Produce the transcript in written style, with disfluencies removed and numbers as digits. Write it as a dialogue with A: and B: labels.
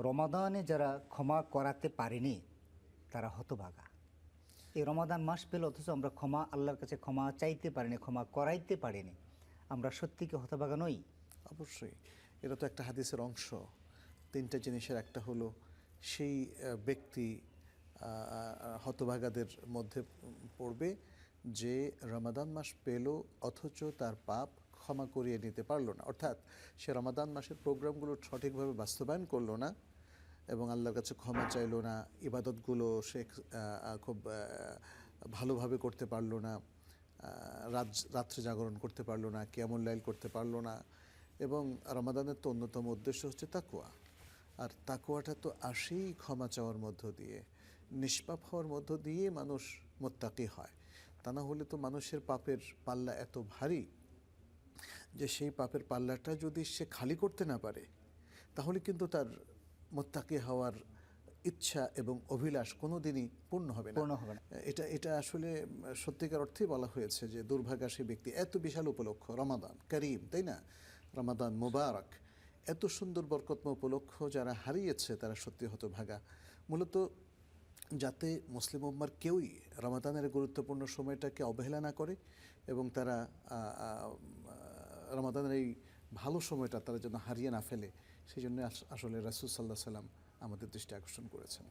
A: রমাদানে যারা ক্ষমা করাতে পারেনি তারা হতভাগা। এই রমাদান মাস পেল অথচ আমরা ক্ষমা আল্লাহর কাছে ক্ষমা চাইতে পারিনি, ক্ষমা করাইতে পারিনি। আমরা সত্যি কি হতভাগা নই?
B: অবশ্যই। এটা তো একটা হাদিসের অংশ। তিনটা জিনিসের একটা হলো সেই ব্যক্তি হতভাগাদের মধ্যে পড়বে যে রমাদান মাস পেল অথচ তার পাপ ক্ষমা করিয়ে নিতে পারলো না। অর্থাৎ সে রমাদান মাসের প্রোগ্রামগুলো সঠিকভাবে বাস্তবায়ন করলো না এবং আল্লাহর কাছে ক্ষমা চাইলো না, ইবাদতগুলো সে খুব ভালোভাবে করতে পারলো না, রাত্রে জাগরণ করতে পারলো না, কিয়ামুল লাইল করতে পারলো না। এবং রমাদানের তো অন্যতম উদ্দেশ্য হচ্ছে তাকওয়া, আর তাকওয়াটা তো আসেই ক্ষমা চাওয়ার মধ্য দিয়ে, নিষ্পাপ হওয়ার মধ্য দিয়ে মানুষ মুত্তাকি হয়। তা না হলে তো মানুষের পাপের পাল্লা এত ভারী যে সেই পাপের পাল্লাটা যদি সে খালি করতে না পারে তাহলে কিন্তু তার মুত্তাকি হওয়ার ইচ্ছা এবং অভিলাষ কোনো দিনই পূর্ণ হবে না। এটা আসলে সত্যিকার অর্থেই বলা হয়েছে যে দুর্ভাগা সেই ব্যক্তি। এত বিশাল উপলক্ষ রমাদান করিম, তাই না? রমাদান মুবারক, এত সুন্দর বরকতময় উপলক্ষ যারা হারিয়েছে তারা সত্যি হতভাগা। মূলত যাতে মুসলিম উম্মার কেউই রমাদানের গুরুত্বপূর্ণ সময়টাকে অবহেলা না করে এবং তারা রমাদানের এই ভালো সময়টা তারা যেন হারিয়ে না ফেলে, সেই জন্য আসলে রাসূল সাল্লাল্লাহু আলাইহি ওয়াসাল্লাম আমাদের দৃষ্টি আকর্ষণ করেছেন।